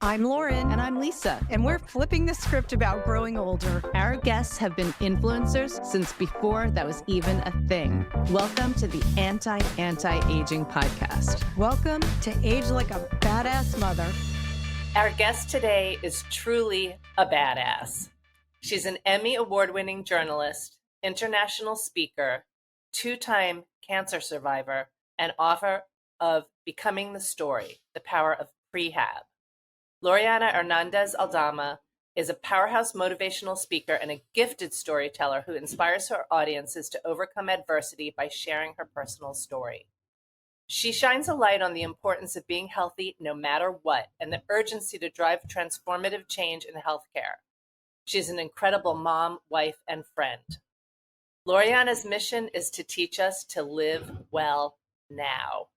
I'm Lauren. And I'm Lisa. And we're flipping the script about growing older. Our guests have been influencers since before that was even a thing. Welcome to the Anti-Aging Podcast. Welcome to Age Like a Badass Mother. Our guest today is truly a badass. She's an Emmy award-winning journalist, international speaker, two-time cancer survivor, and author of Becoming the Story, The Power of PREhab. Loriana Hernández-Aldama is a powerhouse motivational speaker and a gifted storyteller who inspires her audiences to overcome adversity by sharing her personal story. She shines a light on the importance of being healthy no matter what and the urgency to drive transformative change in healthcare. She's an incredible mom, wife, and friend. Loriana's mission is to teach us to live well now.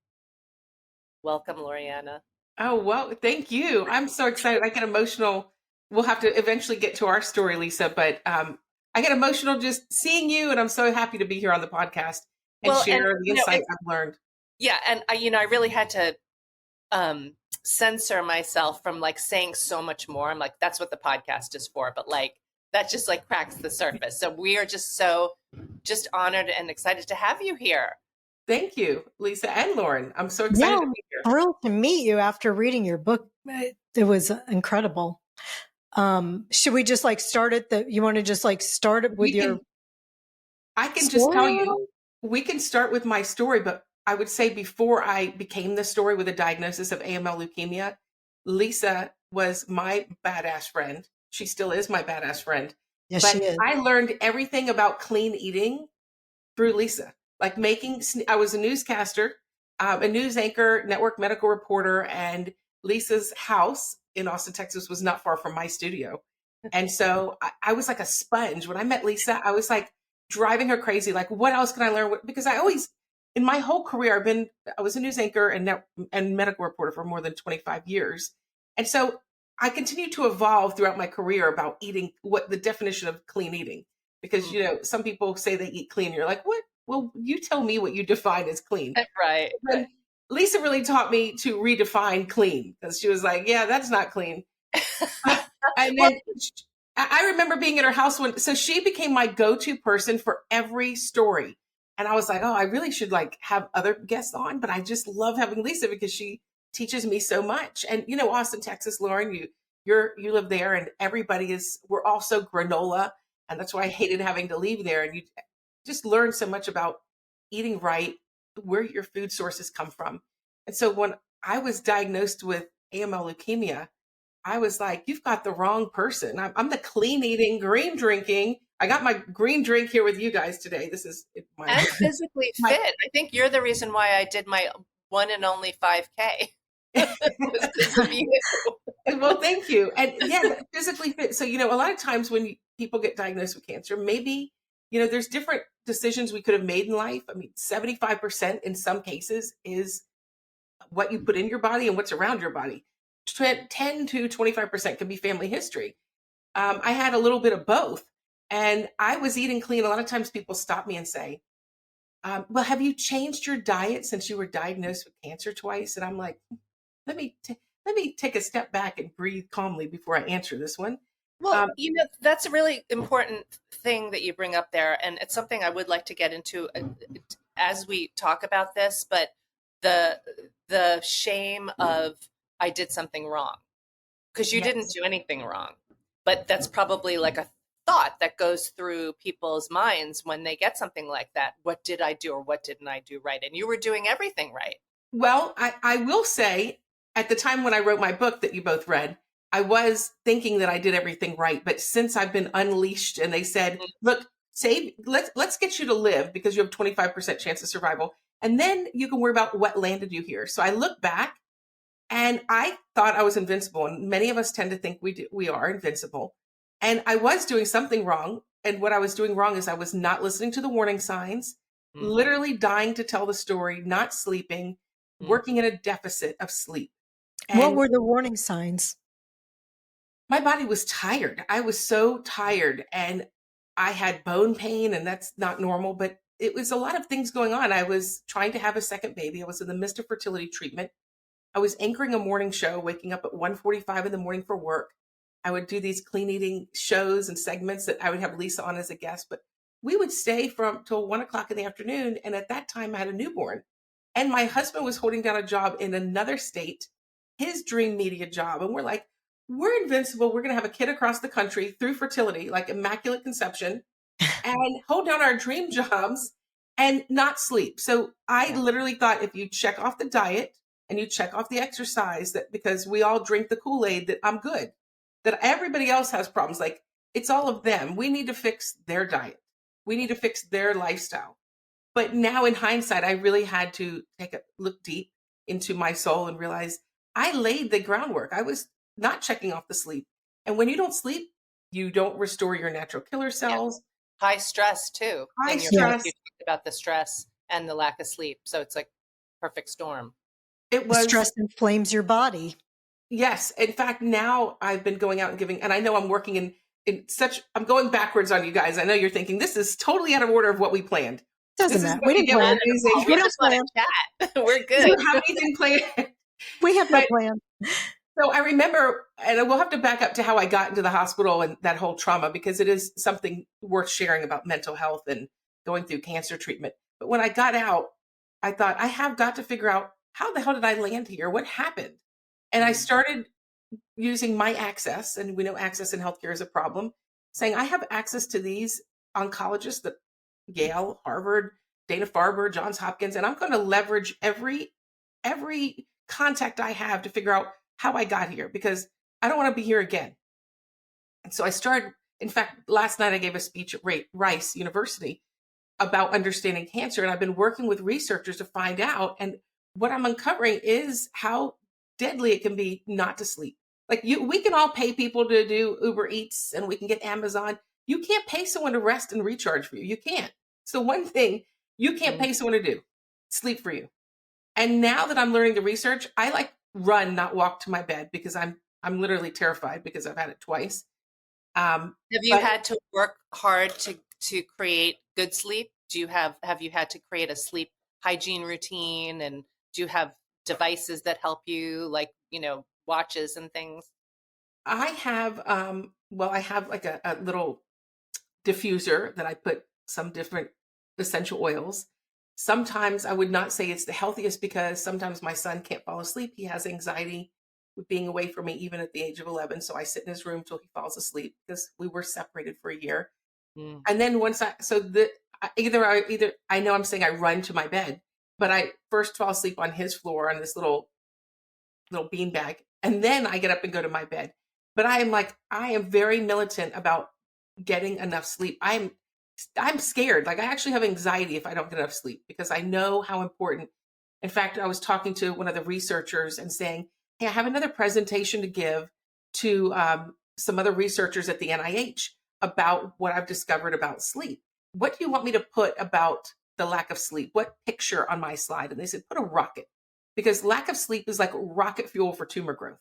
Welcome, Loriana. Oh, well, thank you. I'm so excited. I get emotional. We'll have to eventually get to our story, Lisa, but I get emotional just seeing you, and I'm so happy to be here on the podcast and share the insight I've learned. Yeah, and I really had to censor myself from saying so much more. I'm like, that's what the podcast is for, but that just cracks the surface. So we are just honored and excited to have you here. Thank you, Lisa and Lauren. I'm so excited to be here. Thrilled to meet you after reading your book. It was incredible. Should we just start at you want to just start it with I can just tell you, we can start with my story, but I would say before I became the story with a diagnosis of AML leukemia, Lisa was my badass friend. She still is my badass friend. Yes, but she is. I learned everything about clean eating through Lisa. I was a newscaster, a news anchor, network medical reporter, and Lisa's house in Austin, Texas was not far from my studio. And so I was like a sponge. When I met Lisa, I was driving her crazy. What else can I learn? Because in my whole career, I was a news anchor and medical reporter for more than 25 years. And so I continued to evolve throughout my career about eating, what the definition of clean eating, because, some people say they eat clean. You're like, what? Well, you tell me what you define as clean. Right. And Lisa really taught me to redefine clean, because she was like, yeah, that's not clean. And then I remember being at her house so she became my go-to person for every story. And I was like, oh, I really should have other guests on, but I just love having Lisa because she teaches me so much. And, Austin, Texas, Lauren, you live there, and we're all so granola. And that's why I hated having to leave there. And you just learn so much about eating right, where your food sources come from. And so when I was diagnosed with AML leukemia, I was like, you've got the wrong person. I'm the clean eating, green drinking. I got my green drink here with you guys today. This is my and physically fit. I think you're the reason why I did my one and only 5K. Because of you. Well, thank you. And yeah, physically fit. So, a lot of times when people get diagnosed with cancer, maybe, there's different decisions we could have made in life. 75% in some cases is what you put in your body and what's around your body. 10 to 25% can be family history. I had a little bit of both, and I was eating clean. A lot of times people stop me and say, well, have you changed your diet since you were diagnosed with cancer twice? And I'm like, let me take a step back and breathe calmly before I answer this one. Well, that's a really important thing that you bring up there. And it's something I would like to get into as we talk about this, but the shame of I did something wrong, because you didn't do anything wrong. But that's probably a thought that goes through people's minds when they get something like that. What did I do or what didn't I do right? And you were doing everything right. Well, I will say at the time when I wrote my book that you both read, I was thinking that I did everything right. But since I've been unleashed and they said, look, let's get you to live because you have 25% chance of survival. And then you can worry about what landed you here. So I look back and I thought I was invincible. And many of us tend to think we are invincible. And I was doing something wrong. And what I was doing wrong is I was not listening to the warning signs, literally dying to tell the story, not sleeping, working in a deficit of sleep. And what were the warning signs? My body was tired. I was so tired, and I had bone pain, and that's not normal, but it was a lot of things going on. I was trying to have a second baby. I was in the midst of fertility treatment. I was anchoring a morning show, waking up at 1:45 in the morning for work. I would do these clean eating shows and segments that I would have Lisa on as a guest, but we would stay from till 1 o'clock in the afternoon. And at that time I had a newborn and my husband was holding down a job in another state, his dream media job. And we're like, we're invincible. We're going to have a kid across the country through fertility, like immaculate conception, and hold down our dream jobs and not sleep. So I literally thought if you check off the diet and you check off the exercise, that because we all drink the Kool-Aid, that I'm good, that everybody else has problems. Like it's all of them. We need to fix their diet. We need to fix their lifestyle. But now in hindsight, I really had to take a look deep into my soul and realize I laid the groundwork. I was not checking off the sleep. And when you don't sleep, you don't restore your natural killer cells. High stress too. High In your stress. book, you talked about the stress and the lack of sleep. So it's like perfect storm. It was Stress inflames your body. Yes. In fact, now I've been going out and giving, and I know I'm working in such, I'm going backwards on you guys. I know you're thinking this is totally out of order of what we planned. Doesn't matter. We didn't plan. We just want to chat. We're We good. don't have anything planned. We have no plan. So I remember, and we'll have to back up to how I got into the hospital and that whole trauma, because it is something worth sharing about mental health and going through cancer treatment. But when I got out, I thought I have got to figure out how the hell did I land here? What happened? And I started using my access, and we know access in healthcare is a problem, saying I have access to these oncologists that Yale, Harvard, Dana-Farber, Johns Hopkins, and I'm going to leverage every contact I have to figure out how I got here, because I don't want to be here again. And so I started, in fact, last night I gave a speech at Rice University about understanding cancer, and I've been working with researchers to find out, and what I'm uncovering is how deadly it can be not to sleep. Like we can all pay people to do Uber Eats and we can get Amazon. You can't pay someone to rest and recharge for you. You can't. So one thing you can't pay someone to do, sleep for you. And now that I'm learning the research, I like run, not walk to my bed, because I'm literally terrified because I've had it twice. Have you had to work hard to create good sleep? Have you had to create a sleep hygiene routine, and do you have devices that help you, like, watches and things? I have, I have like a little diffuser that I put some different essential oils. Sometimes I would not say it's the healthiest, because sometimes my son can't fall asleep. He has anxiety with being away from me, even at the age of 11. So I sit in his room till he falls asleep, because we were separated for a year. And then I know I'm saying I run to my bed, but I first fall asleep on his floor on this little beanbag. And then I get up and go to my bed. But I am very militant about getting enough sleep. I'm scared. Like I actually have anxiety if I don't get enough sleep, because I know how important. In fact, I was talking to one of the researchers and saying, hey, I have another presentation to give to some other researchers at the NIH about what I've discovered about sleep. What do you want me to put about the lack of sleep? What picture on my slide? And they said, put a rocket, because lack of sleep is like rocket fuel for tumor growth.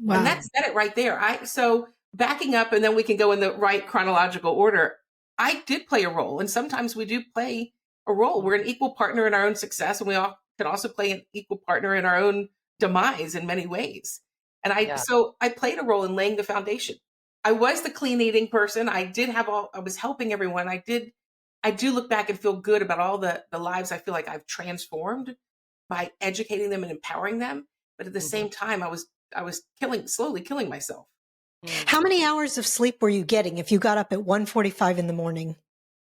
Wow. And that said it right there. So backing up, and then we can go in the right chronological order. I did play a role, and sometimes we do play a role. We're an equal partner in our own success, and we all can also play an equal partner in our own demise in many ways. And so I played a role in laying the foundation. I was the clean eating person. I was helping everyone. I do look back and feel good about all the lives I feel like I've transformed by educating them and empowering them. But at the same time, I was slowly killing myself. How many hours of sleep were you getting if you got up at 1:45 in the morning?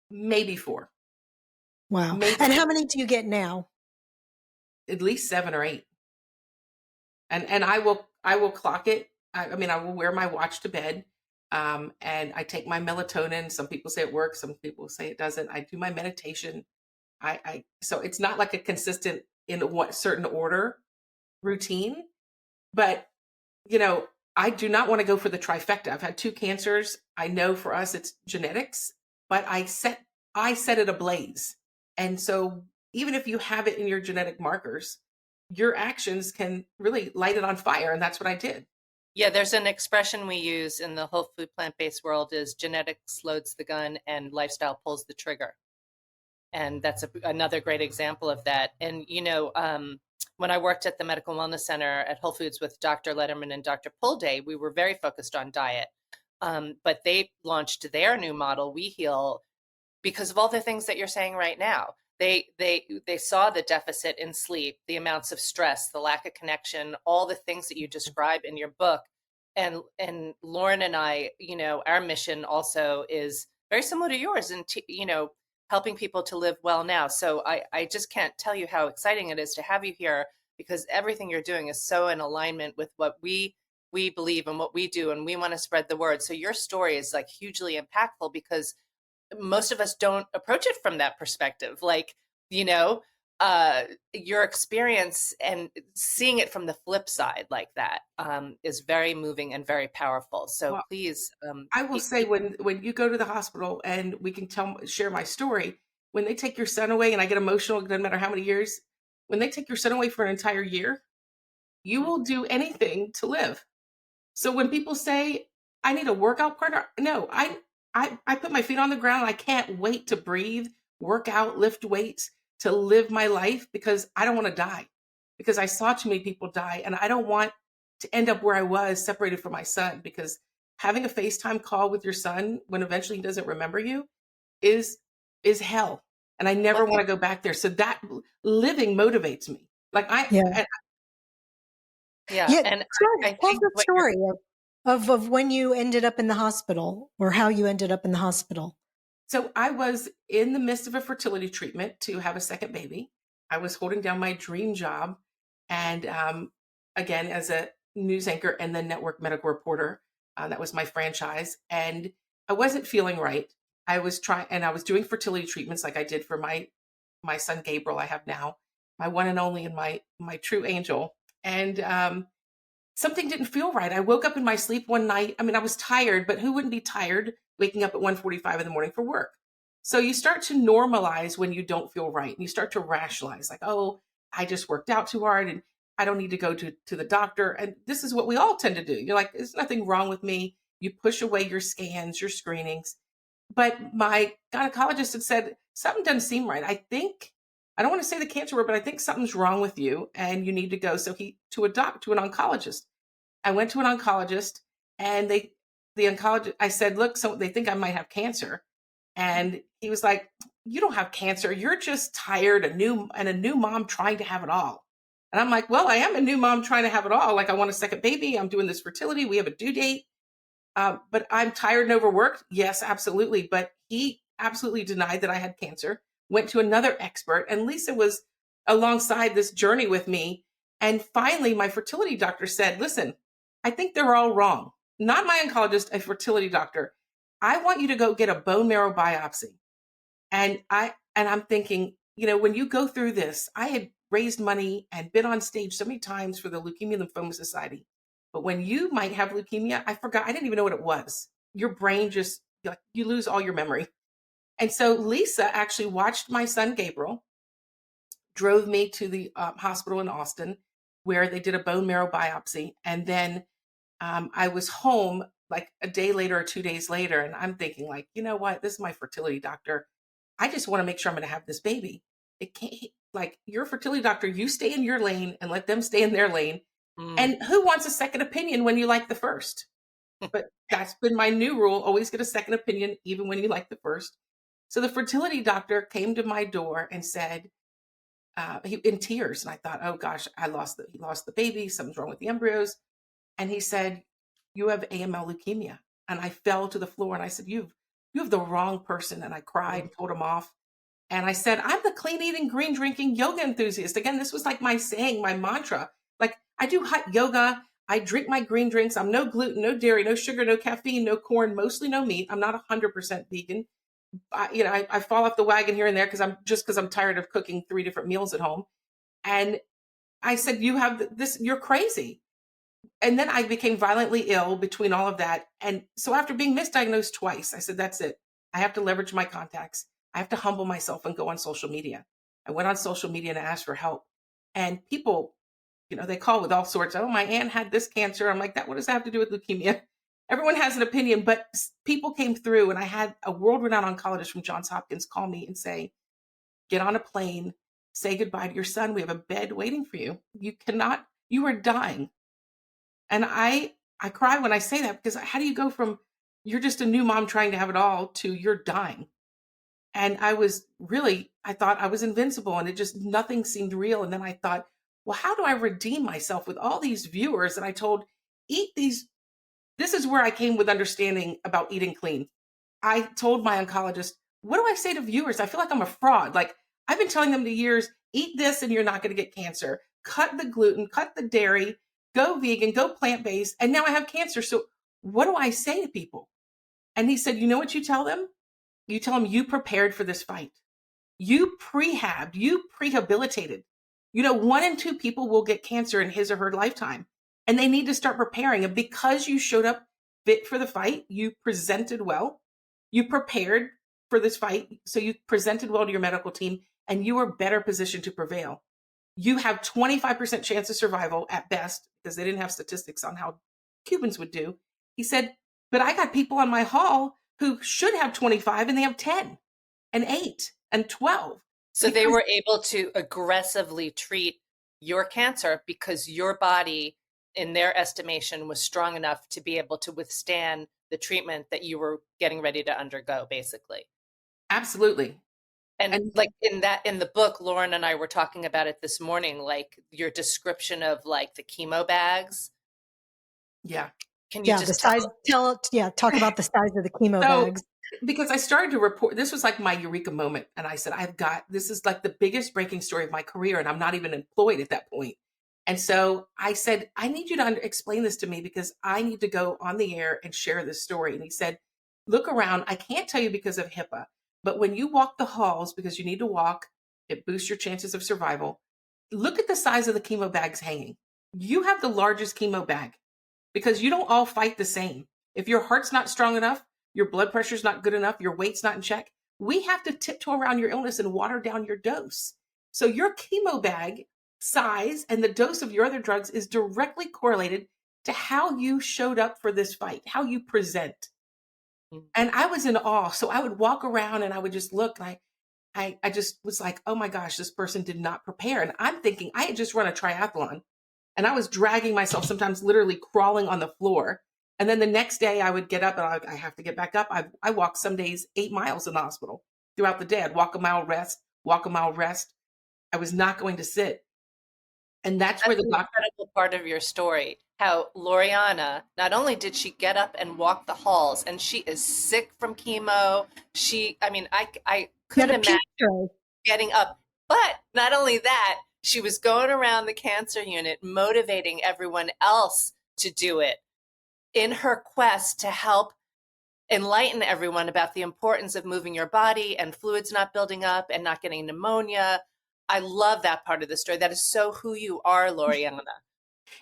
Maybe 4. Wow. And how many do you get now? At least 7 or 8. And I will clock it. I will wear my watch to bed. And I take my melatonin. Some people say it works. Some people say it doesn't. I do my meditation. So it's not like a consistent in what certain order routine, but I do not want to go for the trifecta. I've had 2 cancers. I know for us it's genetics, but I set it ablaze. And so even if you have it in your genetic markers, your actions can really light it on fire. And that's what I did. Yeah, there's an expression we use in the whole food plant-based world is genetics loads the gun and lifestyle pulls the trigger. And that's another great example of that. And, when I worked at the Medical Wellness Center at Whole Foods with Dr. Letterman and Dr. Pulday, we were very focused on diet. But they launched their new model, We Heal, because of all the things that you're saying right now. They saw the deficit in sleep, the amounts of stress, the lack of connection, all the things that you describe in your book. And Lauren and I, our mission also is very similar to yours, and helping people to live well now. So I just can't tell you how exciting it is to have you here, because everything you're doing is so in alignment with what we believe and what we do, and we want to spread the word. So your story is like hugely impactful, because most of us don't approach it from that perspective. Like, your experience and seeing it from the flip side like that is very moving and very powerful. So Well, please. I will say, when you go to the hospital, and we can share my story, when they take your son away, and I get emotional, it doesn't matter how many years, when they take your son away for an entire year, you will do anything to live. So when people say, I need a workout partner, no, I put my feet on the ground. I can't wait to breathe, work out, lift weights, to live my life, because I don't want to die, because I saw too many people die, and I don't want to end up where I was, separated from my son, because having a FaceTime call with your son when eventually he doesn't remember you is hell. And I never want to go back there. So that living motivates me. Like Yeah. And I Tell think the story of when you ended up in the hospital, or how you ended up in the hospital. So I was in the midst of a fertility treatment to have a second baby. I was holding down my dream job, and again, as a news anchor and then network medical reporter, that was my franchise. And I wasn't feeling right. I was doing fertility treatments like I did for my son Gabriel, I have now, my one and only, and my true angel. And something didn't feel right. I woke up in my sleep one night. I mean, I was tired, but who wouldn't be tired waking up at 1:45 in the morning for work? So you start to normalize when you don't feel right, and you start to rationalize, like, oh, I just worked out too hard, and I don't need to go to the doctor. And this is what we all tend to do. You're like, there's nothing wrong with me. You push away your scans, your screenings. But my gynecologist had said, something doesn't seem right. I don't want to say the cancer word, but I think something's wrong with you, and you need to go. So to an oncologist. I went to an oncologist, and the oncologist, I said, look, so they think I might have cancer. And he was like, you don't have cancer. You're just tired, a new mom trying to have it all. And I'm like, well, I am a new mom trying to have it all. Like, I want a second baby. I'm doing this fertility. We have a due date. But I'm tired and overworked. Yes, absolutely. But he absolutely denied that I had cancer, went to another expert, and Lisa was alongside this journey with me. And finally, my fertility doctor said, listen, I think they're all wrong. Not my oncologist, a fertility doctor. I want you to go get a bone marrow biopsy. And I'm thinking, when you go through this, I had raised money and been on stage so many times for the Leukemia Lymphoma Society. But when you might have leukemia, I forgot. I didn't even know what it was. Your brain just, you lose all your memory. And so Lisa actually watched my son, Gabriel, drove me to the hospital in Austin, where they did a bone marrow biopsy. And then I was home like a day later or 2 days later. And I'm thinking, like, you know what? This is my fertility doctor. I just want to make sure I'm going to have this baby. It can't, like, you're a fertility doctor. You stay in your lane and let them stay in their lane. And who wants a second opinion when you like the first? But that's been my new rule. Always get a second opinion, even when you like the first. So the fertility doctor came to my door and said, in tears. And I thought, oh gosh, he lost the baby. Something's wrong with the embryos. And he said, you have AML leukemia. And I fell to the floor, and I said, you have the wrong person. And I cried and told him off. And I said, I'm the clean eating, green drinking yoga enthusiast. Again, this was like my saying, my mantra. Like, I do hot yoga. I drink my green drinks. I'm no gluten, no dairy, no sugar, no caffeine, no corn, mostly no meat. I'm not 100% vegan. I fall off the wagon here and there because I'm tired of cooking 3 different meals at home. And I said, you have this, you're crazy. And then I became violently ill between all of that. And so after being misdiagnosed twice, I said, that's it. I have to leverage my contacts. I have to humble myself and go on social media. I went on social media and asked for help. And people, they call with all sorts. Oh, my aunt had this cancer. I'm like, what does that have to do with leukemia? Everyone has an opinion, but people came through, and I had a world-renowned oncologist from Johns Hopkins call me and say, get on a plane, say goodbye to your son. We have a bed waiting for you. You are dying. And I cry when I say that, because how do you go from you're just a new mom trying to have it all to you're dying? And I thought I was invincible, and nothing seemed real. And then I thought, well, how do I redeem myself with all these viewers? And I told, eat these. This is where I came with understanding about eating clean. I told my oncologist, what do I say to viewers? I feel like I'm a fraud. Like, I've been telling them to years, eat this and you're not going to get cancer. Cut the gluten, cut the dairy, go vegan, go plant-based. And now I have cancer. So what do I say to people? And he said, you know what you tell them? You tell them you prepared for this fight. You prehabbed, you prehabilitated. 1 in 2 people will get cancer in his or her lifetime, and they need to start preparing. And because you showed up fit for the fight, you presented well, you prepared for this fight. So you presented well to your medical team, and you are better positioned to prevail. You have 25% chance of survival at best, because they didn't have statistics on how Cubans would do. He said, but I got people on my hall who should have 25 and they have 10 and 8 and 12. So they were able to aggressively treat your cancer because your body, in their estimation, was strong enough to be able to withstand the treatment that you were getting ready to undergo, basically. Absolutely. And like in the book, Lauren and I were talking about it this morning, like your description of like the chemo bags. Yeah. Can you just talk about the size of the chemo bags. Because I started to report, this was like my eureka moment. And I said, this is like the biggest breaking story of my career. And I'm not even employed at that point. And so I said, I need you to explain this to me, because I need to go on the air and share this story. And he said, look around. I can't tell you because of HIPAA, but when you walk the halls, because you need to walk, it boosts your chances of survival. Look at the size of the chemo bags hanging. You have the largest chemo bag, because you don't all fight the same. If your heart's not strong enough, your blood pressure's not good enough, your weight's not in check, we have to tiptoe around your illness and water down your dose. So your chemo bag size and the dose of your other drugs is directly correlated to how you showed up for this fight, how you present. And I was in awe. So I would walk around and I would just look, and I just was like, oh my gosh, this person did not prepare. And I'm thinking, I had just run a triathlon, and I was dragging myself, sometimes literally crawling on the floor. And then the next day I would get up and I have to get back up. I walked some days 8 miles in the hospital throughout the day. I'd walk a mile, rest, walk a mile, rest. I was not going to sit. And that's where the incredible part of your story, how Loriana, not only did she get up and walk the halls, and she is sick from chemo. I couldn't imagine getting up. But not only that, she was going around the cancer unit, motivating everyone else to do it, in her quest to help enlighten everyone about the importance of moving your body and fluids not building up and not getting pneumonia. I love that part of the story. That is so who you are, Loriana.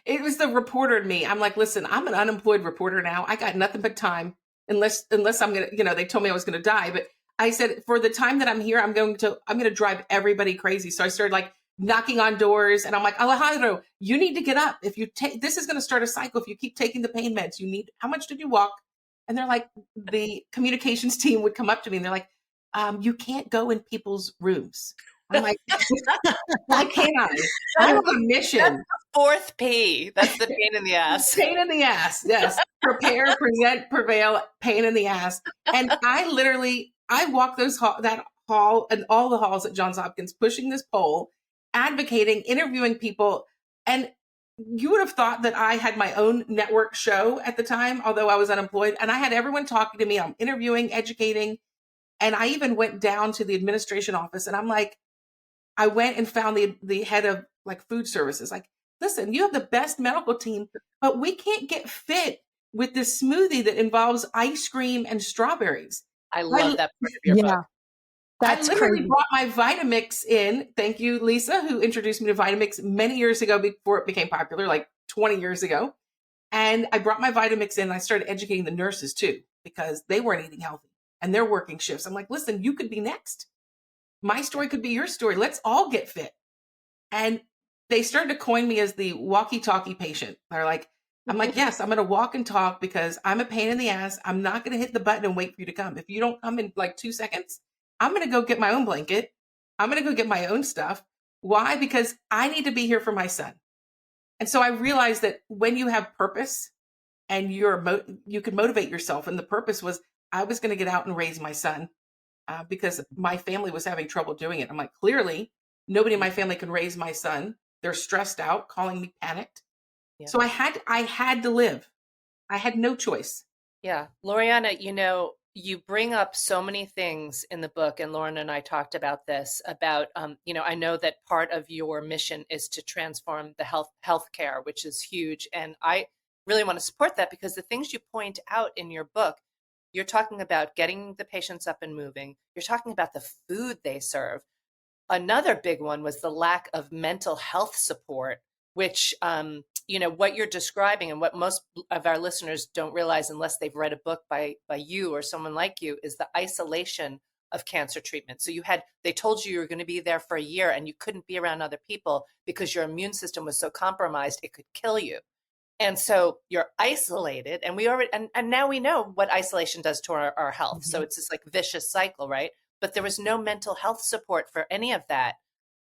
It was the reporter in me. I'm like, listen, I'm an unemployed reporter now. I got nothing but time, unless I'm going to, they told me I was going to die. But I said, for the time that I'm here, I'm going to drive everybody crazy. So I started like knocking on doors, and I'm like, Alejandro, you need to get up. If you take, this is going to start a cycle. If you keep taking the pain meds, how much did you walk? And they're like, the communications team would come up to me and they're like, you can't go in people's rooms. I'm like, why can't I? I have a mission. That's the 4th P. That's the pain in the ass. Pain in the ass. Yes. Prepare, present, prevail, pain in the ass. And I walk that hall and all the halls at Johns Hopkins, pushing this pole, advocating, interviewing people. And you would have thought that I had my own network show at the time, although I was unemployed. And I had everyone talking to me. I'm interviewing, educating. And I even went down to the administration office, and I'm like, I went and found the head of like food services. Like, listen, you have the best medical team, but we can't get fit with this smoothie that involves ice cream and strawberries. I love that part of your book. That's I literally crazy. brought my Vitamix in. Thank you, Lisa, who introduced me to Vitamix many years ago before it became popular, like 20 years ago. And I brought my Vitamix in, and I started educating the nurses too, because they weren't eating healthy and they're working shifts. I'm like, listen, you could be next. My story could be your story. Let's all get fit. And they started to coin me as the walkie-talkie patient. They're like, I'm like, yes, I'm going to walk and talk because I'm a pain in the ass. I'm not going to hit the button and wait for you to come. If you don't come in like 2 seconds, I'm going to go get my own blanket. I'm going to go get my own stuff. Why? Because I need to be here for my son. And so I realized that when you have purpose and you can motivate yourself. And the purpose was I was going to get out and raise my son because my family was having trouble doing it. I'm like, clearly, nobody in my family can raise my son. They're stressed out, calling me panicked. Yeah. So I had to live. I had no choice. Yeah. Loriana, you bring up so many things in the book, and Lauren and I talked about this, about, I know that part of your mission is to transform the healthcare, which is huge. And I really want to support that because the things you point out in your book, you're talking about getting the patients up and moving. You're talking about the food they serve. Another big one was the lack of mental health support, which, what you're describing and what most of our listeners don't realize unless they've read a book by you or someone like you is the isolation of cancer treatment. So they told you were going to be there for a year and you couldn't be around other people because your immune system was so compromised, it could kill you. And so you're isolated, and and now we know what isolation does to our health. Mm-hmm. So it's this like vicious cycle, right? But there was no mental health support for any of that.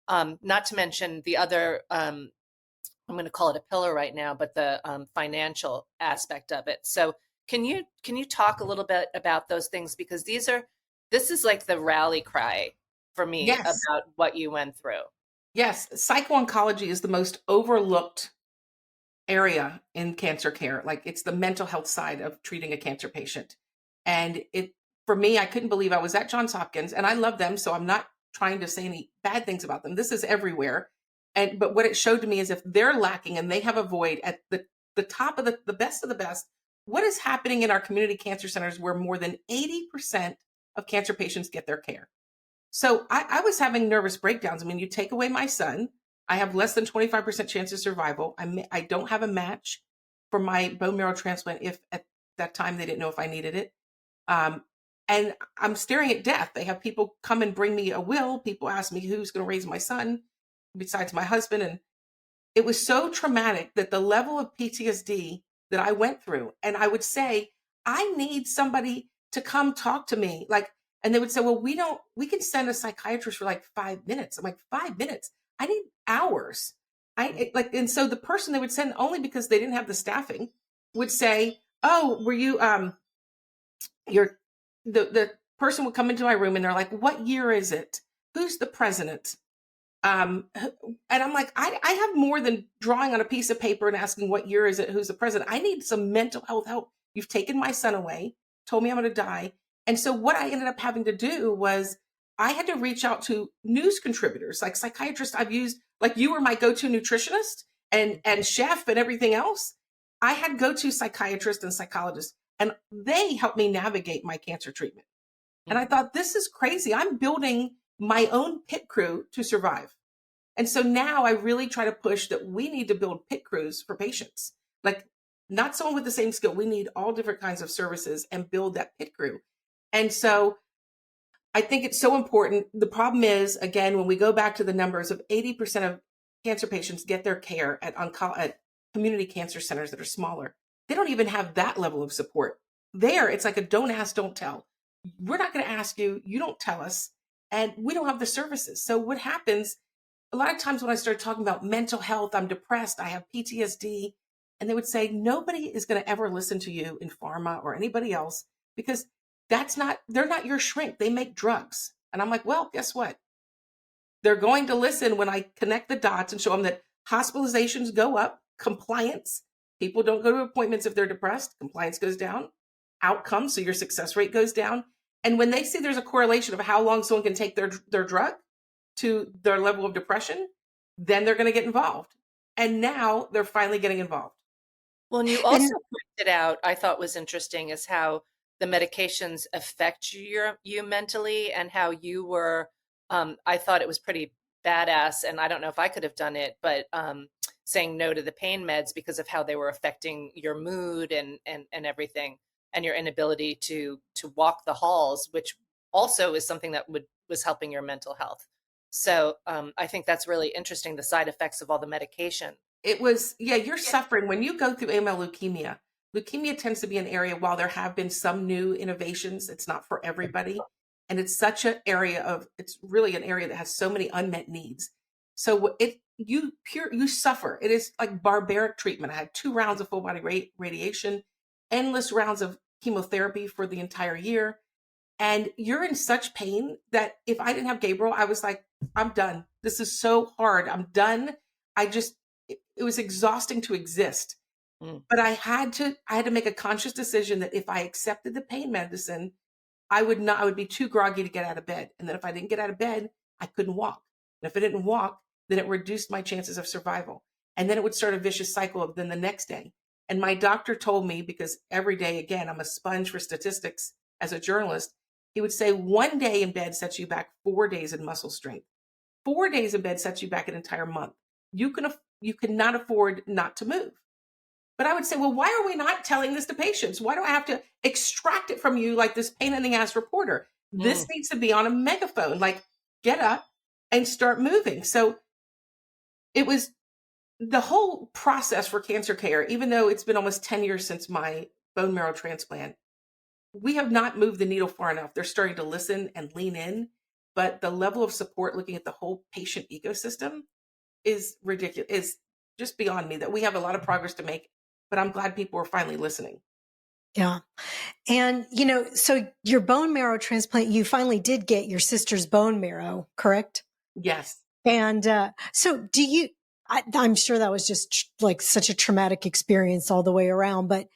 Not to mention the other, I'm going to call it a pillar right now, but the financial aspect of it. So can you talk a little bit about those things? Because this is like the rally cry for me. Yes. About what you went through. Yes. Psycho-oncology is the most overlooked area in cancer care. Like, it's the mental health side of treating a cancer patient. And for me, I couldn't believe I was at Johns Hopkins, and I love them. So I'm not trying to say any bad things about them. This is everywhere. But what it showed to me is if they're lacking and they have a void at the top of the best of the best, what is happening in our community cancer centers where more than 80% of cancer patients get their care? So I was having nervous breakdowns. I mean, you take away my son, I have less than 25% chance of survival. I don't have a match for my bone marrow transplant if at that time they didn't know if I needed it. And I'm staring at death. They have people come and bring me a will. People ask me who's going to raise my son besides my husband. And it was so traumatic that the level of PTSD that I went through, and I would say, I need somebody to come talk to me. And they would say, well, we can send a psychiatrist for like 5 minutes. I'm like, 5 minutes? I need hours. And so the person they would send, only because they didn't have the staffing, would say, oh, were you, the person would come into my room and they're like, what year is it? Who's the president? And I'm like, I have more than drawing on a piece of paper and asking what year is it? Who's the president? I need some mental health help. You've taken my son away, told me I'm going to die. And so what I ended up having to do was I had to reach out to news contributors, like psychiatrists I've used, like you were my go-to nutritionist and chef and everything else. I had go-to psychiatrists and psychologists, and they helped me navigate my cancer treatment. Mm-hmm. And I thought, this is crazy. I'm building my own pit crew to survive. And so now I really try to push that we need to build pit crews for patients. Like, not someone with the same skill. We need all different kinds of services and build that pit crew. And so I think it's so important. The problem is, again, when we go back to the numbers of 80% of cancer patients get their care at community cancer centers that are smaller. They don't even have that level of support. There, it's like a don't ask, don't tell. We're not going to ask you. You don't tell us. And we don't have the services. So what happens, a lot of times when I start talking about mental health, I'm depressed, I have PTSD, and they would say, nobody is going to ever listen to you in pharma or anybody else because they're not your shrink. They make drugs. And I'm like, well, guess what? They're going to listen when I connect the dots and show them that hospitalizations go up, compliance. People don't go to appointments if they're depressed. Compliance goes down. Outcomes, so your success rate goes down. And when they see there's a correlation of how long someone can take their drug to their level of depression, then they're going to get involved. And now they're finally getting involved. Well, and you also pointed out, I thought was interesting, is how the medications affect you mentally, and how you were, I thought it was pretty badass, and I don't know if I could have done it, but saying no to the pain meds because of how they were affecting your mood and everything, and your inability to walk the halls, which also is something that was helping your mental health. So I think that's really interesting, the side effects of all the medication. It was, you're suffering. When you go through AML leukemia, leukemia tends to be an area, while there have been some new innovations, it's not for everybody. And it's such an area it's really an area that has so many unmet needs. So you suffer. It is like barbaric treatment. I had 2 rounds of full body radiation, endless rounds of chemotherapy for the entire year. And you're in such pain that if I didn't have Gabriel, I was like, I'm done. This is so hard. I'm done. It was exhausting to exist. But I had to make a conscious decision that if I accepted the pain medicine, I would be too groggy to get out of bed. And then if I didn't get out of bed, I couldn't walk. And if I didn't walk, then it reduced my chances of survival. And then it would start a vicious cycle of then the next day. And my doctor told me, because every day, again, I'm a sponge for statistics as a journalist, he would say 1 day in bed sets you back 4 days in muscle strength. 4 days in bed sets you back an entire month. You cannot afford not to move. But I would say, well, why are we not telling this to patients? Why do I have to extract it from you like this pain in the ass reporter? This needs to be on a megaphone, like get up and start moving. So it was the whole process for cancer care, even though it's been almost 10 years since my bone marrow transplant, we have not moved the needle far enough. They're starting to listen and lean in, but the level of support looking at the whole patient ecosystem is ridiculous. Is just beyond me that we have a lot of progress to make, but I'm glad people are finally listening. Yeah. And, so your bone marrow transplant, you finally did get your sister's bone marrow, correct? Yes. And so I'm sure that was just like such a traumatic experience all the way around, but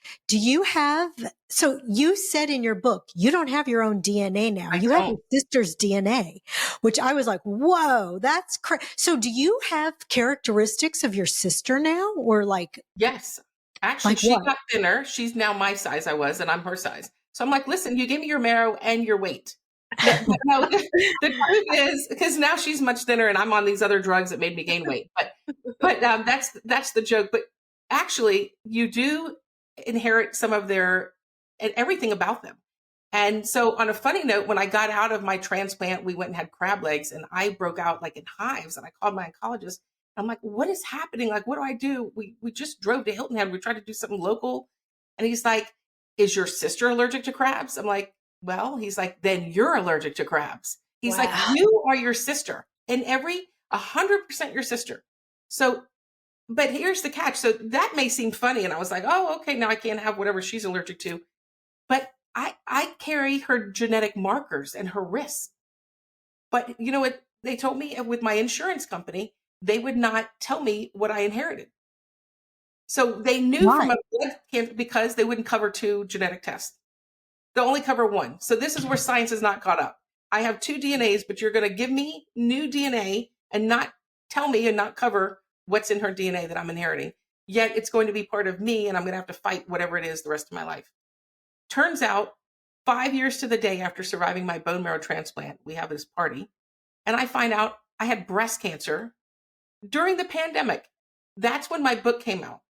so you said in your book, you don't have your own DNA now. You have your sister's DNA, which I was like, whoa, that's crazy. So do you have characteristics of your sister now or like? Yes. Actually, she got thinner. She's now my size I was, and I'm her size. So I'm like, listen, you gave me your marrow and your weight. No, the truth is, because now she's much thinner and I'm on these other drugs that made me gain weight. But that's the joke. But actually, you do inherit some of their and everything about them. And so on a funny note, when I got out of my transplant, we went and had crab legs and I broke out like in hives and I called my oncologist. I'm like, what is happening? Like, what do I do? We just drove to Hilton Head. We tried to do something local. And he's like, is your sister allergic to crabs? I'm like, well, he's like, then you're allergic to crabs. He's like, you are your sister and 100% your sister. So, but here's the catch. So that may seem funny. And I was like, oh, okay, now I can't have whatever she's allergic to. But I carry her genetic markers and her risks. But you know what? They told me with my insurance company, they would not tell me what I inherited. So they knew from a blood cancer because they wouldn't cover 2 genetic tests. They'll only cover 1. So this is where science is not caught up. I have 2 DNAs, but you're going to give me new DNA and not tell me and not cover what's in her DNA that I'm inheriting. Yet it's going to be part of me and I'm going to have to fight whatever it is the rest of my life. Turns out 5 years to the day after surviving my bone marrow transplant, we have this party and I find out I had breast cancer during the pandemic. That's when my book came out.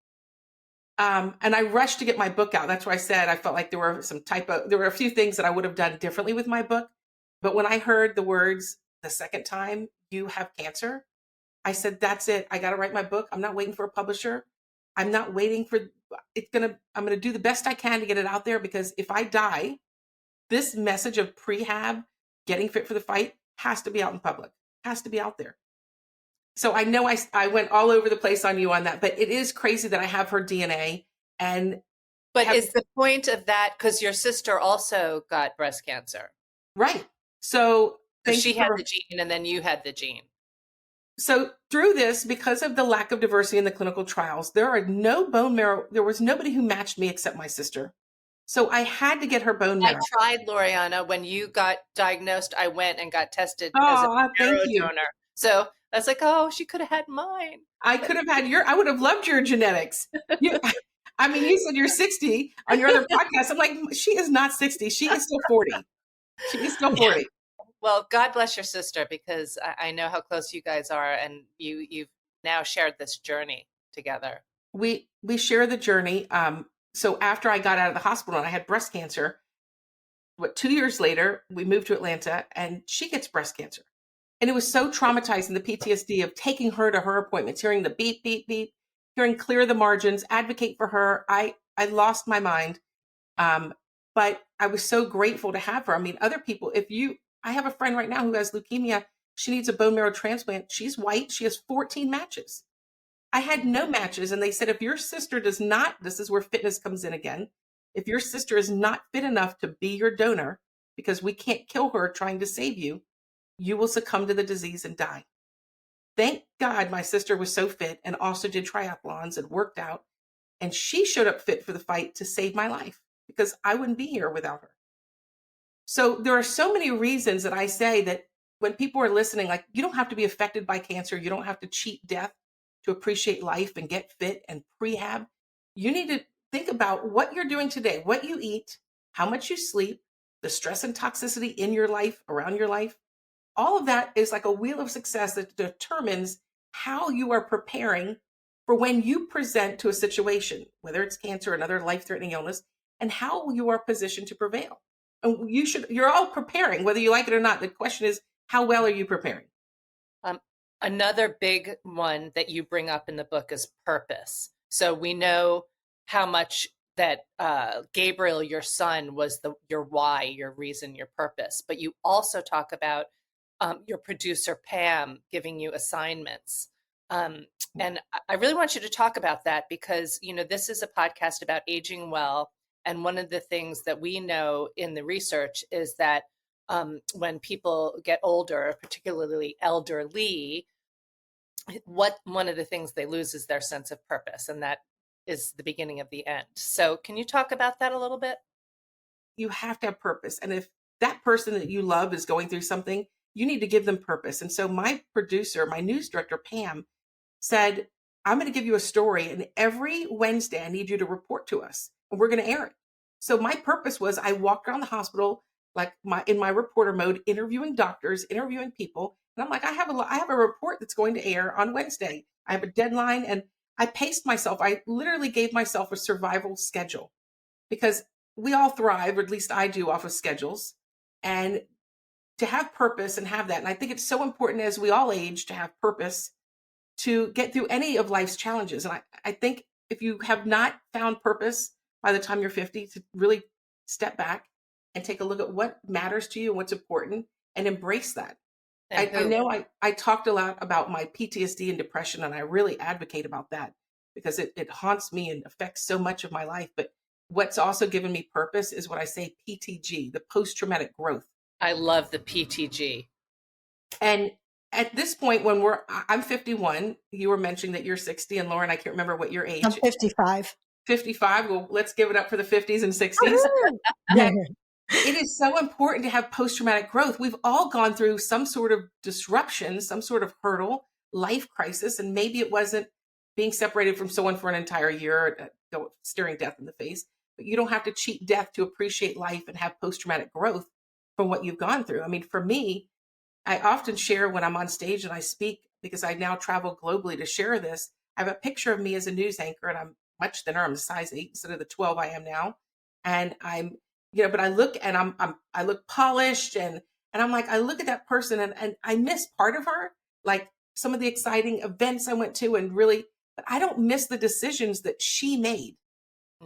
And I rushed to get my book out. That's why I said I felt like there were a few things that I would have done differently with my book. But when I heard the words the second time, you have cancer, I said, that's it. I got to write my book. I'm not waiting for a publisher. I'm not waiting for I'm going to do the best I can to get it out there, because if I die, this message of prehab, getting fit for the fight, has to be out in public, has to be out there. So I know I went all over the place on you on that, but it is crazy that I have her DNA. But is the point of that because your sister also got breast cancer? Right. So she had the gene and then you had the gene. So through this, because of the lack of diversity in the clinical trials, there was nobody who matched me except my sister. So I had to get her bone marrow. I tried, Loriana. When you got diagnosed, I went and got tested as a marrow donor. So that's like, oh, she could have had mine. I could have had I would have loved your genetics. You said you're 60 on your other podcast. I'm like, she is not 60. She is still 40. She is still 40. Yeah. Well, God bless your sister, because I know how close you guys are, and you've now shared this journey together. We share the journey. So after I got out of the hospital and I had breast cancer, 2 years later, we moved to Atlanta and she gets breast cancer. And it was so traumatizing, the PTSD of taking her to her appointments, hearing the beep, beep, beep, hearing clear the margins, advocate for her. I lost my mind. But I was so grateful to have her. I mean, other people, I have a friend right now who has leukemia she needs a bone marrow transplant. She's white. She has 14 matches. I had no matches. And they said, if your sister does not, this is where fitness comes in again. If your sister is not fit enough to be your donor, because we can't kill her trying to save you, you will succumb to the disease and die. Thank God my sister was so fit and also did triathlons and worked out. And she showed up fit for the fight to save my life because I wouldn't be here without her. So there are so many reasons that I say that when people are listening, like, you don't have to be affected by cancer. You don't have to cheat death to appreciate life and get fit and prehab. You need to think about what you're doing today, what you eat, how much you sleep, the stress and toxicity in your life, around your life. All of that is like a wheel of success that determines how you are preparing for when you present to a situation, whether it's cancer or another life-threatening illness, and how you are positioned to prevail. And you're all preparing, whether you like it or not. The question is, how well are you preparing? Another big one that you bring up in the book is purpose. So we know how much that Gabriel, your son, was your why, your reason, your purpose. But you also talk about your producer, Pam, giving you assignments. And I really want you to talk about that because, this is a podcast about aging well. And one of the things that we know in the research is that when people get older, particularly elderly, one of the things they lose is their sense of purpose. And that is the beginning of the end. So can you talk about that a little bit? You have to have purpose. And if that person that you love is going through something, you need to give them purpose. And so my producer, my news director, Pam, said, I'm going to give you a story. And every Wednesday, I need you to report to us. And we're going to air it. So my purpose was I walked around the hospital in my reporter mode, interviewing doctors, interviewing people. And I'm like, I have a report that's going to air on Wednesday. I have a deadline, and I paced myself. I literally gave myself a survival schedule because we all thrive, or at least I do, off of schedules. And to have purpose and have that. And I think it's so important as we all age to have purpose to get through any of life's challenges. And I think if you have not found purpose by the time you're 50, to really step back and take a look at what matters to you and what's important and embrace that. I know I talked a lot about my PTSD and depression, and I really advocate about that because it haunts me and affects so much of my life. But what's also given me purpose is what I say PTG, the post-traumatic growth. I love the PTG. And at this point, when I'm 51, you were mentioning that you're 60, and Lauren, I can't remember what your age. I'm 55. 55. Well, let's give it up for the 50s and 60s. It is so important to have post-traumatic growth. We've all gone through some sort of disruption, some sort of hurdle, life crisis, and maybe it wasn't being separated from someone for an entire year, staring death in the face. But you don't have to cheat death to appreciate life and have post-traumatic growth from what you've gone through. I mean, for me, I often share when I'm on stage and I speak, because I now travel globally to share this. I have a picture of me as a news anchor, and I'm much thinner. I'm a size 8 instead of the 12 I am now. And I'm, but I look and I look polished and I'm like, I look at that person and I miss part of her, like some of the exciting events I went to but I don't miss the decisions that she made.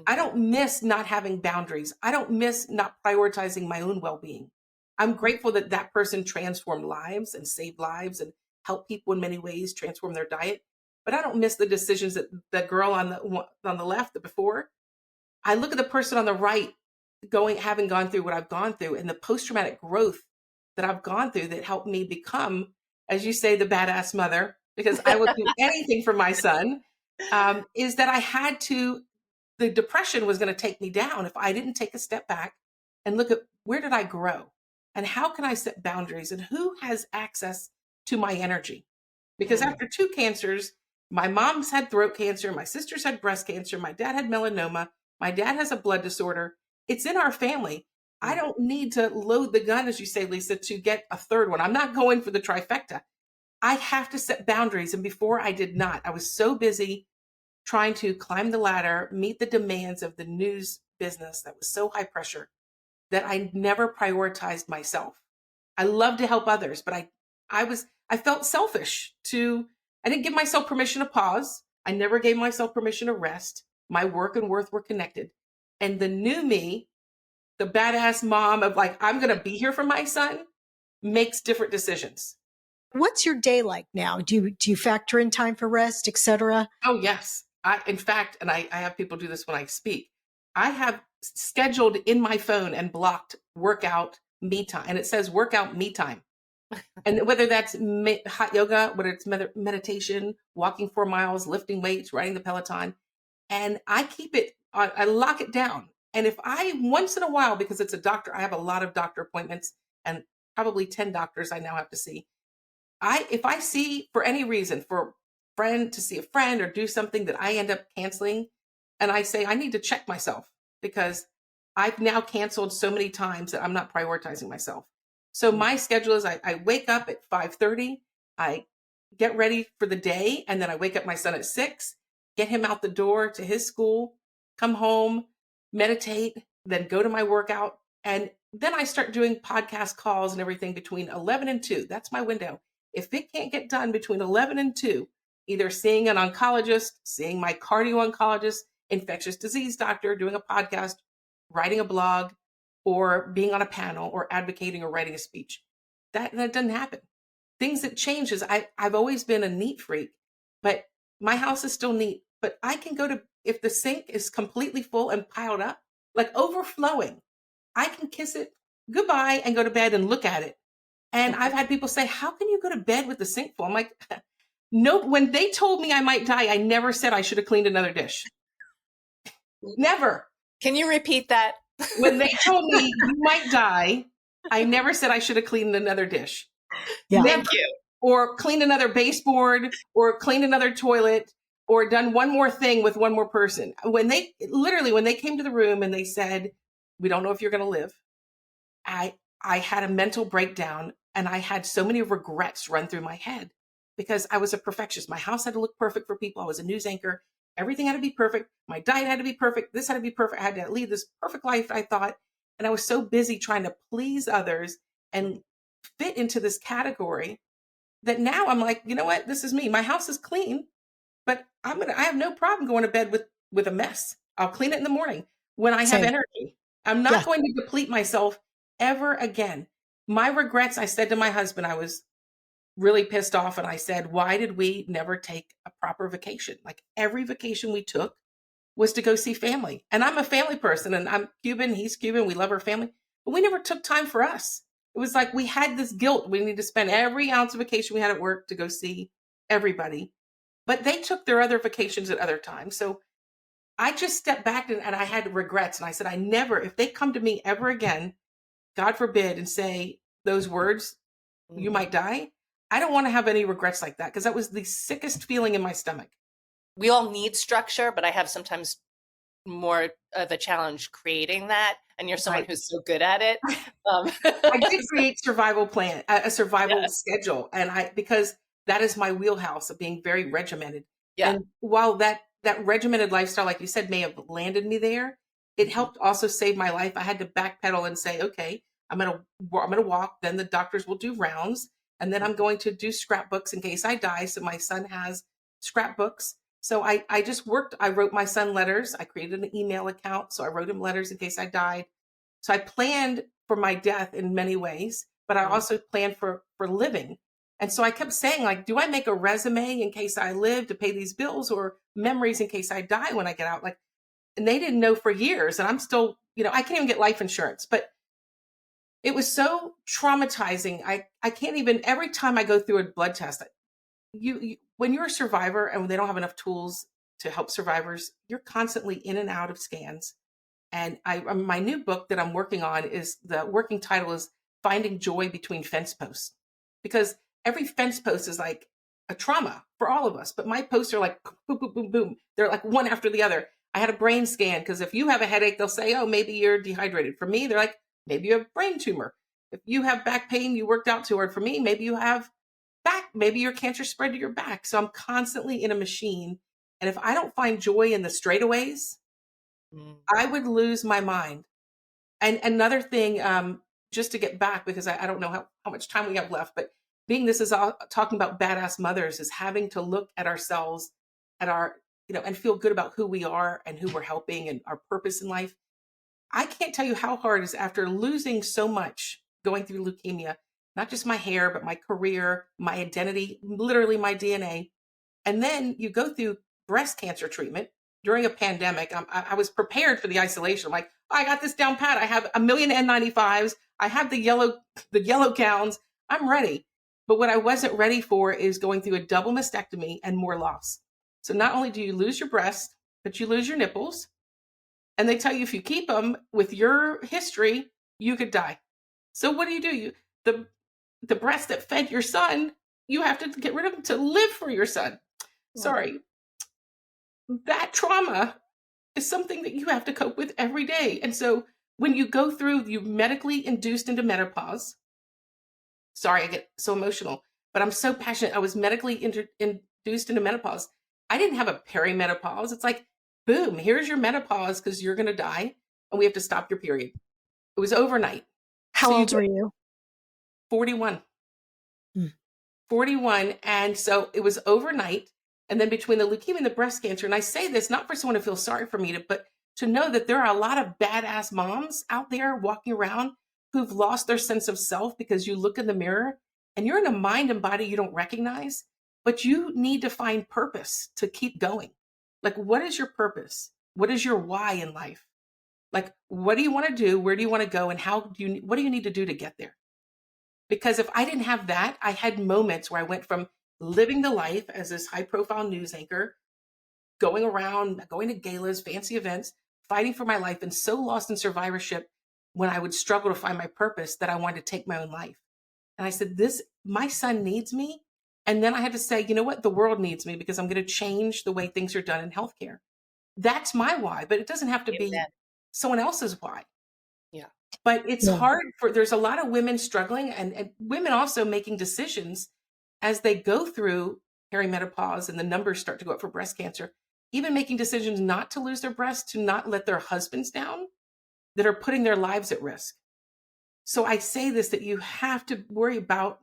I don't miss not having boundaries. I don't miss not prioritizing my own well-being. I'm grateful that that person transformed lives and saved lives and helped people in many ways transform their diet. But I don't miss the decisions that the girl on the left, the before. I look at the person on the right having gone through what I've gone through and the post-traumatic growth that I've gone through that helped me become, as you say, the badass mother, because I would do anything for my son, is that the depression was going to take me down if I didn't take a step back and look at where did I grow and how can I set boundaries and who has access to my energy? Because after 2 cancers, my mom's had throat cancer, my sister's had breast cancer, my dad had melanoma, my dad has a blood disorder. It's in our family. I don't need to load the gun, as you say, Lisa, to get a third one. I'm not going for the trifecta. I have to set boundaries. And before I did not. I was so busy trying to climb the ladder, meet the demands of the news business that was so high pressure that I never prioritized myself. I love to help others, but I felt selfish I didn't give myself permission to pause. I never gave myself permission to rest. My work and worth were connected. And the new me, the badass mom of like, I'm going to be here for my son, makes different decisions. what's your day like now? Do you factor in time for rest, etc.? Oh, yes. In fact, and I have people do this when I speak, I have scheduled in my phone and blocked workout me time. And it says workout me time. And whether that's hot yoga, whether it's meditation, walking 4 miles, lifting weights, riding the Peloton, and I keep it, I lock it down. And if I, once in a while, because it's a doctor, I have a lot of doctor appointments and probably 10 doctors I now have to see. If I see for any reason, for friend to see a friend or do something that I end up canceling, and I say, I need to check myself because I've now canceled so many times that I'm not prioritizing myself. So my schedule is I wake up at 5:30, I get ready for the day, and then I wake up my son at 6, get him out the door to his school, come home, meditate, then go to my workout. And then I start doing podcast calls and everything between 11 and 2. That's my window. If it can't get done between 11 and 2, either seeing an oncologist, seeing my cardio oncologist, infectious disease doctor, doing a podcast, writing a blog, or being on a panel, or advocating or writing a speech, that doesn't happen. Things that change is I've always been a neat freak, but my house is still neat. But I can go to, if the sink is completely full and piled up, like overflowing, I can kiss it goodbye and go to bed and look at it. And I've had people say, how can you go to bed with the sink full? I'm like, no, when they told me I might die, I never said I should have cleaned another dish. Never. Can you repeat that? When they told me you might die, I never said I should have cleened another dish. Yeah. Never. Thank you. Or cleaned another baseboard, or cleaned another toilet, or done one more thing with one more person. When they came to the room and they said, we don't know if you're going to live, I had a mental breakdown, and I had so many regrets run through my head because I was a perfectionist. My house had to look perfect for people. I was a news anchor. Everything had to be perfect. My diet had to be perfect. This had to be perfect. I had to lead this perfect life, I thought. And I was so busy trying to please others and fit into this category that now I'm like, you know what? This is me. My house is clean, but I have no problem going to bed with a mess. I'll clean it in the morning when I have Same. energy. I'm not going to deplete myself ever again. My regrets, I said to my husband, I was really pissed off, and I said, why did we never take a proper vacation? Like every vacation we took was to go see family. And I'm a family person, and I'm Cuban, he's Cuban, we love our family, but we never took time for us. It was like we had this guilt. We need to spend every ounce of vacation we had at work to go see everybody. But they took their other vacations at other times. So I just stepped back and I had regrets. And I said, if they come to me ever again, God forbid, and say those words, you might die, I don't want to have any regrets like that, because that was the sickest feeling in my stomach. We all need structure, but I have sometimes more of a challenge creating that. And you're someone who's so good at it. I did create a survival schedule. And because that is my wheelhouse of being very regimented. Yeah. And while that regimented lifestyle, like you said, may have landed me there, it helped also save my life. I had to backpedal and say, okay, I'm going to walk. Then the doctors will do rounds. And then I'm going to do scrapbooks in case I die. So my son has scrapbooks. So I just worked. I wrote my son letters. I created an email account. So I wrote him letters in case I died. So I planned for my death in many ways, but I also planned for living. And so I kept saying, like, do I make a resume in case I live to pay these bills, or memories in case I die when I get out? Like, and they didn't know for years. And I'm still, I can't even get life insurance, but it was so traumatizing. I can't even, every time I go through a blood test, when you're a survivor and they don't have enough tools to help survivors, you're constantly in and out of scans. And my new book that I'm working on is, the working title is Finding Joy Between Fence Posts, because every fence post is like a trauma for all of us. But my posts are like boom, boom, boom, boom. They're like one after the other. I had a brain scan, because if you have a headache, they'll say, oh, maybe you're dehydrated. For me, they're like, maybe you have a brain tumor. If you have back pain, you worked out too hard. For me, maybe you have maybe your cancer spread to your back. So I'm constantly in a machine. And if I don't find joy in the straightaways, I would lose my mind. And another thing, just to get back, because I don't know how much time we have left, but being this is all talking about badass mothers, is having to look at ourselves, at our, and feel good about who we are and who we're helping and our purpose in life. I can't tell you how hard it is, after losing so much, going through leukemia, not just my hair, but my career, my identity, literally my DNA. And then you go through breast cancer treatment during a pandemic. I was prepared for the isolation. I'm like, I got this down pat. I have a million N95s. I have the yellow gowns. I'm ready. But what I wasn't ready for is going through a double mastectomy and more loss. So not only do you lose your breast, but you lose your nipples. And they tell you if you keep them with your history, you could die. So what do? The breast that fed your son, you have to get rid of them to live for your son. Sorry. That trauma is something that you have to cope with every day. And so when you go through, you medically induced into menopause. Sorry, I get so emotional, but I'm so passionate. I was medically induced into menopause. I didn't have a perimenopause. It's like, boom, here's your menopause because you're going to die and we have to stop your period. It was overnight. How old were you? 41. 41. And so it was overnight. And then between the leukemia and the breast cancer, and I say this not for someone to feel sorry for me, but to know that there are a lot of badass moms out there walking around who've lost their sense of self because you look in the mirror and you're in a mind and body you don't recognize, but you need to find purpose to keep going. Like, what is your purpose? What is your why in life? Like, what do you want to do? Where do you want to go? And what do you need to do to get there? Because if I didn't have that, I had moments where I went from living the life as this high profile news anchor, going around, going to galas, fancy events, fighting for my life, and so lost in survivorship when I would struggle to find my purpose that I wanted to take my own life. And I said, my son needs me. And then I had to say, you know what? The world needs me because I'm going to change the way things are done in healthcare. That's my why, but it doesn't have to be someone else's why. Yeah. But it's hard there's a lot of women struggling and women also making decisions as they go through perimenopause and the numbers start to go up for breast cancer, even making decisions not to lose their breast, to not let their husbands down, that are putting their lives at risk. So I say this, that you have to worry about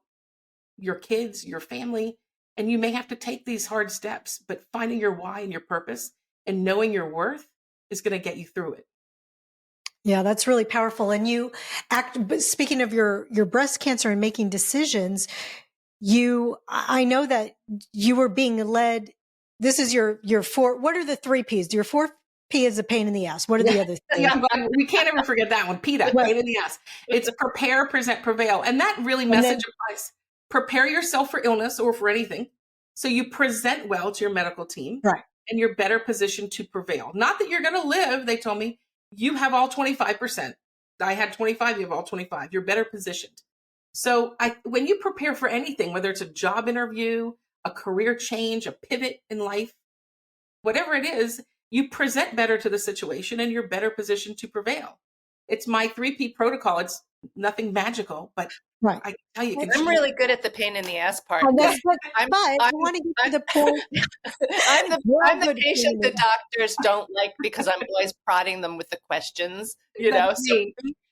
your kids, your family, and you may have to take these hard steps, but finding your why and your purpose and knowing your worth is going to get you through it. Yeah, that's really powerful. And speaking of your breast cancer and making decisions, I know that you were being led. This is your four. What are the 3 P's? Your 4th P is a pain in the ass. What are the other 3? Yeah, we can't ever forget that one. PETA, pain in the ass. It's prepare, present, prevail. And that really message applies. Prepare yourself for illness or for anything. So you present well to your medical team. Right. And you're better positioned to prevail. Not that you're going to live. They told me you have all 25%. I had 25. You have all 25. You're better positioned. So when you prepare for anything, whether it's a job interview, a career change, a pivot in life, whatever it is, you present better to the situation and you're better positioned to prevail. It's my 3P protocol. It's nothing magical, but I can tell you. I'm really good at the pain in the ass part. I want to get to the point. I'm the patient the doctors don't like because I'm always prodding them with the questions,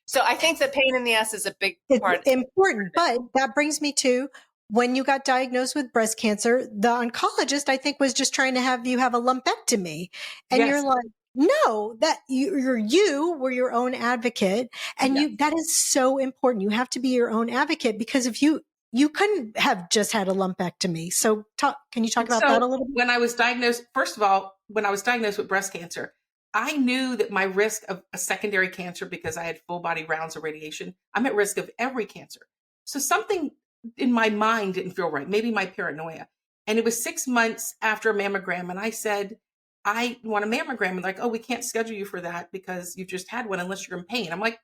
So I think the pain in the ass is a big part. It's important, but that brings me to when you got diagnosed with breast cancer, the oncologist, I think, was just trying to have you have a lumpectomy. And you're like, no, that you were your own advocate. And that is so important. You have to be your own advocate because if you couldn't have just had a lumpectomy. So can you talk about that a little bit? When I was diagnosed, first of all, when I was diagnosed with breast cancer, I knew that my risk of a secondary cancer, because I had full body rounds of radiation, I'm at risk of every cancer. So something in my mind didn't feel right, maybe my paranoia. And it was 6 months after a mammogram. And I said, I want a mammogram. And like, oh, we can't schedule you for that because you just had one unless you're in pain. I'm like,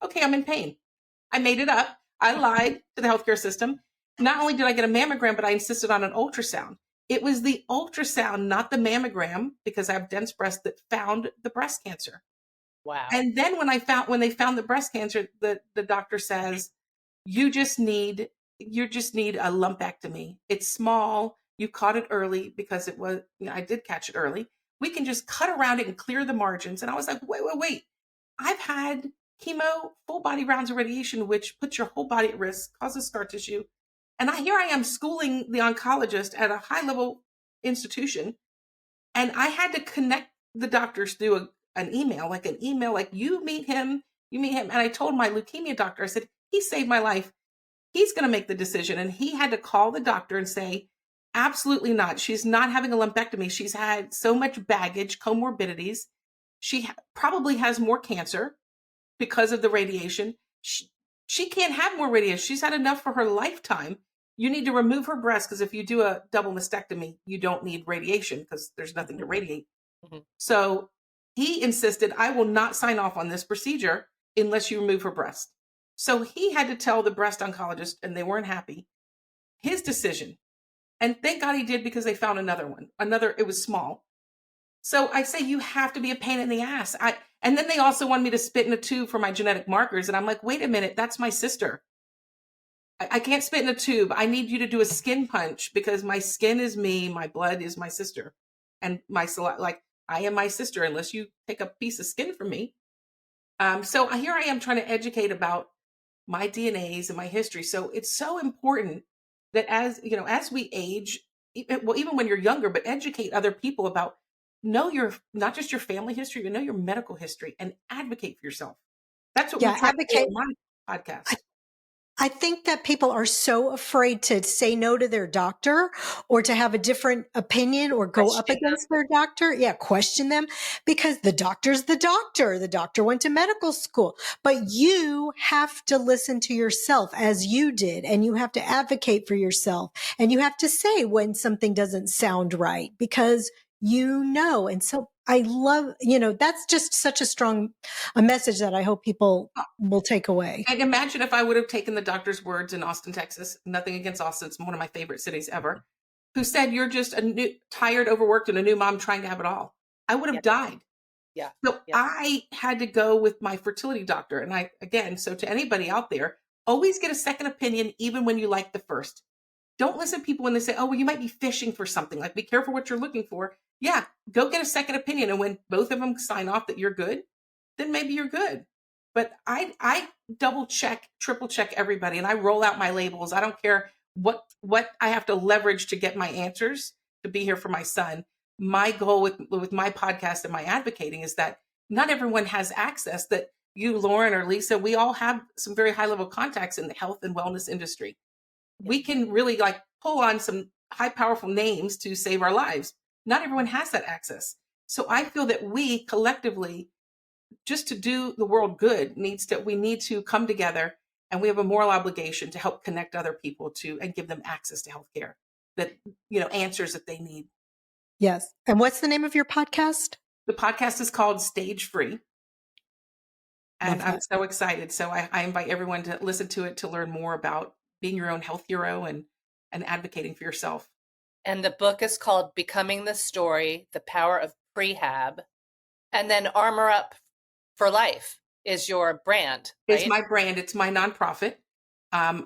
okay, I'm in pain. I made it up. I lied to the healthcare system. Not only did I get a mammogram, but I insisted on an ultrasound. It was the ultrasound, not the mammogram, because I have dense breast, that found the breast cancer. Wow. And then when they found the breast cancer, the doctor says, you just need a lumpectomy. It's small. You caught it early because it was, I did catch it early. We can just cut around it and clear the margins. And I was like, wait. I've had chemo, full body rounds of radiation, which puts your whole body at risk, causes scar tissue. And here I am schooling the oncologist at a high level institution. And I had to connect the doctors through an email, like you meet him. And I told my leukemia doctor, I said, he saved my life. he's going to make the decision. And he had to call the doctor and say, absolutely not. She's not having a lumpectomy. She's had so much baggage, comorbidities. She probably has more cancer because of the radiation. She can't have more radiation. She's had enough for her lifetime. You need to remove her breast, because if you do a double mastectomy, you don't need radiation because there's nothing to radiate. Mm-hmm. So he insisted, I will not sign off on this procedure unless you remove her breast. So he had to tell the breast oncologist, and they weren't happy, his decision. And thank God he did, because they found another one. It was small. So I say, you have to be a pain in the ass. And then they also wanted me to spit in a tube for my genetic markers. And I'm like, wait a minute, that's my sister. I can't spit in a tube. I need you to do a skin punch, because my skin is me. My blood is my sister. And I am my sister unless you take a piece of skin from me. So here I am trying to educate about my DNAs and my history. So it's so important that as we age, even when you're younger, but educate other people about, know your, not just your family history, but know your medical history and advocate for yourself. That's what we try to do on my podcast. I think that people are so afraid to say no to their doctor or to have a different opinion or go up against their doctor. Yeah, question them, because the doctor's the doctor. The doctor went to medical school. But you have to listen to yourself, as you did, and you have to advocate for yourself. And you have to say when something doesn't sound right, because you know. And so I love, that's just such a strong message that I hope people will take away. And imagine if I would have taken the doctor's words in Austin, Texas, nothing against Austin, it's one of my favorite cities ever, who said, you're just tired, overworked, and a new mom trying to have it all. I would have died. Yeah. So I had to go with my fertility doctor. And so to anybody out there, always get a second opinion, even when you like the first. Don't listen to people when they say, oh, well, you might be fishing for something. Like, be careful what you're looking for. Yeah, go get a second opinion. And when both of them sign off that you're good, then maybe you're good. But I double check, triple check everybody, and I roll out my labels. I don't care what I have to leverage to get my answers to be here for my son. My goal with my podcast and my advocating is that not everyone has access, that you, Lauren, or Lisa, we all have some very high level contacts in the health and wellness industry. We can really pull on some high, powerful names to save our lives. Not everyone has that access. So I feel that we collectively, just to do the world good, we need to come together, and we have a moral obligation to help connect other people and give them access to healthcare, that, answers that they need. Yes. And what's the name of your podcast? The podcast is called Stage Free. And I'm so excited. So I invite everyone to listen to it, to learn more about being your own health hero and advocating for yourself. And the book is called Becoming the Story, The Power of PREhab. And then Armor Up for Life is your brand, right? It's my brand. It's my nonprofit. And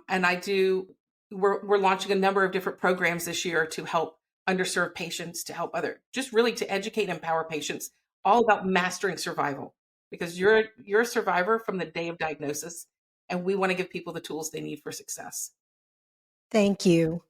we're launching a number of different programs this year to help underserved patients, to help just really to educate and empower patients, all about mastering survival, because you're a survivor from the day of diagnosis. And we want to give people the tools they need for success. Thank you.